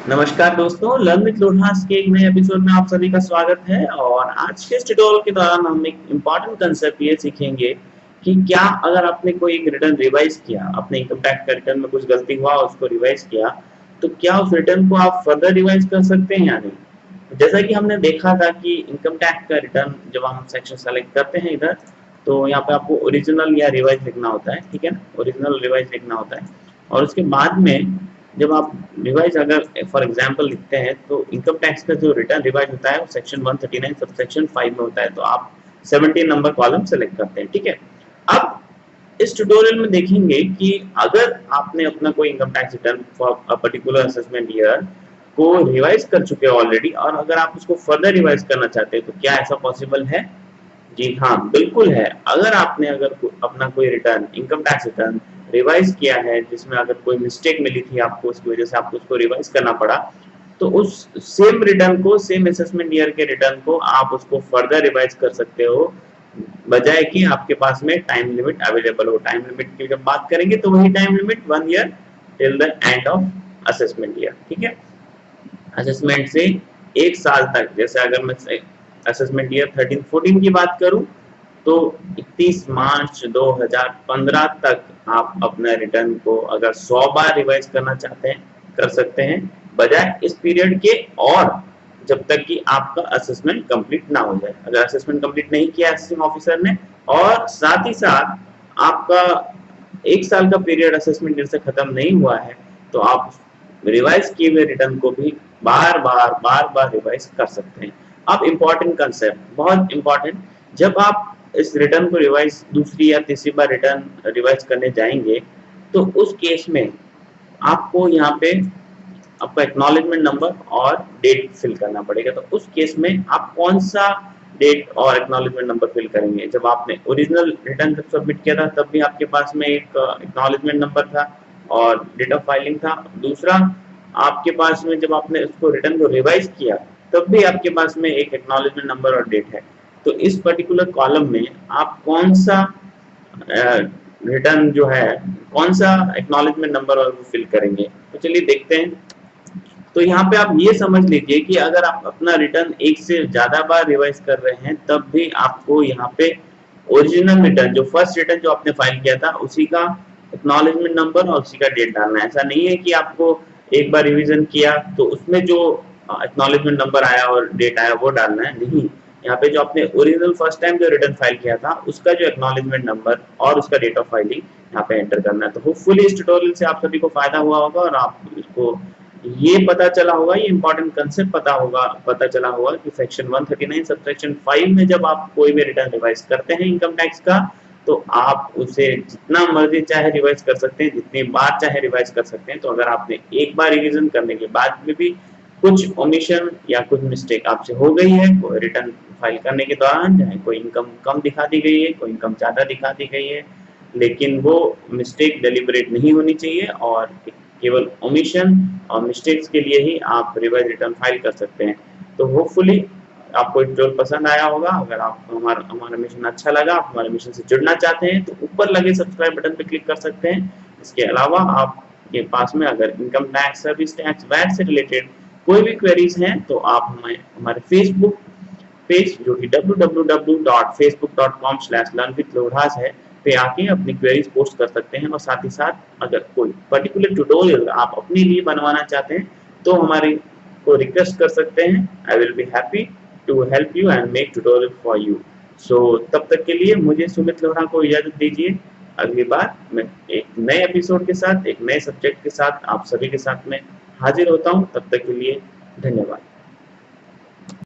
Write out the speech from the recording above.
नमस्कार दोस्तों, learn with लोहास के एक नए एपिसोड में आप सभी का स्वागत है। और आज के इस ट्यूटोरियल के दौरान हम एक इम्पॉर्टेंट कंसेप्ट ये सीखेंगे कि क्या अगर आपने कोई एक रिटर्न रिवाइज किया, अपने इनकम टैक्स का रिटर्न में कुछ गलती हुआ उसको रिवाइज किया, तो क्या उस रिटर्न को आप फर्दर रिवाइज कर सकते हैं या नहीं। जैसा कि हमने देखा था कि इनकम टैक्स का रिटर्न जब हम सेक्शन सेलेक्ट करते हैं इधर, तो यहाँ पे आपको ओरिजिनल या रिवाइज लिखना होता है, ठीक है ना, ओरिजिनल रिवाइज लिखना होता है। और उसके बाद में जब आप रिवाइज अगर फॉर एग्जांपल लिखते हैं तो इनकम टैक्स का जो रिटर्न रिवाइज होता है वो सेक्शन 139 सब सेक्शन 5 में होता है, तो आप 17 नंबर कॉलम सेलेक्ट करते हैं, ठीक है। अब इस ट्यूटोरियल में देखेंगे कि अगर आपने अपना कोई income tax return for a particular assessment year को रिवाइज कर चुके हैं ऑलरेडी, और अगर आप उसको फर्दर रिवाइज करना चाहते हैं तो क्या ऐसा पॉसिबल है। जी हाँ, बिल्कुल है। अगर आपने अपना कोई return, income tax return revise किया है जिसमें अगर कोई मिस्टेक मिली थी आपको, उसकी वजह से आपको उसको रिवाइज करना पड़ा, तो उस सेम रिटर्न को, सेम असेसमेंट ईयर के रिटर्न को आप उसको फर्दर रिवाइज कर सकते हो, बजाय कि आपके पास में टाइम लिमिट अवेलेबल हो। टाइम लिमिट की जब बात करेंगे तो वही time limit 1 year till the end of assessment year, ठीक है। असेसमेंट से 1 साल तक, जैसे अगर मैं असेसमेंट ईयर 13-14 की बात करूं तो 31 मार्च 2015 तक आप अपने रिटर्न को अगर 100 बार रिवाइज करना चाहते हैं कर सकते हैं, बजाय इस पीरियड के, और जब तक कि आपका असेसमेंट कंप्लीट ना हो जाए। अगर असेसमेंट कंप्लीट नहीं किया असेसिंग ऑफिसर ने, और साथ ही साथ आपका 1 साल का पीरियड असेसमेंट से खत्म नहीं हुआ है, तो आप रिवाइज किए हुए रिटर्न को भी बार बार रिवाइज कर सकते हैं। अब इम्पोर्टेंट कंसेप्ट, बहुत इम्पोर्टेंट, जब आप इस रिटर्न को रिवाइज दूसरी या तीसरी बार रिटर्न रिवाइज करने जाएंगे तो उस केस में आपको यहाँ पे आपका एक्नॉलेजमेंट नंबर और डेट फिल करना पड़ेगा। तो उस केस में आप कौन सा डेट और एक्नॉलेजमेंट नंबर फिल करेंगे। जब आपने ओरिजिनल रिटर्न जब सबमिट किया था तब भी आपके पास में एक एक्नॉलेजमेंट नंबर था और डेट ऑफ फाइलिंग था। दूसरा, आपके पास में जब आपने उसको रिटर्न को रिवाइज किया तब भी आपके पास में एक एक्नॉलेजमेंट नंबर और डेट है। तो इस पर्टिकुलर कॉलम में आप कौन सा रिटर्न जो है, कौन सा एक्नॉलेजमेंट नंबर और फिल करेंगे, तो चलिए देखते हैं। तो यहाँ पे आप ये समझ लीजिए कि अगर आप अपना रिटर्न एक से ज्यादा बार रिवाइज कर रहे हैं तब भी आपको यहाँ पे ओरिजिनल रिटर्न, जो फर्स्ट रिटर्न जो आपने फाइल किया था उसी का एक्नॉलेजमेंट नंबर और उसी का डेट डालना है। ऐसा नहीं है कि आपको एक बार रिवीजन किया तो उसमें जो एक्नॉलेजमेंट नंबर आया और डेट आया वो डालना है, नहीं। यहाँ पे जो आपने ओरिजिनल फर्स्ट टाइम जो रिटर्न फाइल किया था उसका जो एक्नॉलेजमेंट नंबर और उसका डेट ऑफ फाइलिंग यहाँ पे एंटर करना है। तो होपफुली इस ट्यूटोरियल से आप सभी को फायदा हुआ होगा और आप इसको ये पता चला होगा, ये इंपॉर्टेंट कंसेप्ट पता चला होगा कि सेक्शन 139 सबसेक्शन 5 में जब आप कोई भी रिटर्न रिवाइज करते हैं इनकम टैक्स का, तो आप उसे जितना मर्जी चाहे रिवाइज कर सकते हैं, जितनी बार चाहे रिवाइज कर सकते हैं। तो अगर आपने एक बार रिवीजन करने के बाद में भी कुछ ओमिशन या कुछ मिस्टेक आपसे हो गई है रिटर्न फाइल करने के दौरान, चाहे कोई इनकम कम दिखा दी गई है, कोई इनकम ज्यादा दिखा दी गई है, लेकिन वो मिस्टेक डेलिबरेट नहीं होनी चाहिए और केवल ओमिशन और मिस्टेक्स के लिए ही आप रिवाइज रिटर्न फाइल कर सकते हैं। तो होपफुली आपको ट्यूटोरियल पसंद आया होगा। अगर आपको हमारा मिशन अच्छा लगा, आप हमारे मिशन से जुड़ना चाहते हैं तो ऊपर लगे सब्सक्राइब बटन पर क्लिक कर सकते हैं। इसके अलावा आपके पास में अगर income tax, service tax, VAT से रिलेटेड कोई भी क्वेरीज हैं तो आप हमारे फेसबुक पेज जो कि www.facebook.com/learnwithloras है पे आके अपनी क्वेरीज पोस्ट कर सकते हैं। और साथ ही साथ अगर कोई पर्टिकुलर ट्यूटोरियल आप अपने लिए बनवाना चाहते हैं तो हमारे को रिक्वेस्ट कर सकते हैं। I will be happy to help you and make tutorial for you. So तब तक के लिए मुझे सुमित लोहरा को इजाजत दीजिए। अगली बार मैं एक नए एपिसोड के साथ, एक नए सब्जेक्ट के साथ आप सभी के साथ में हाजिर होता हूँ। तब तक के लिए धन्यवाद।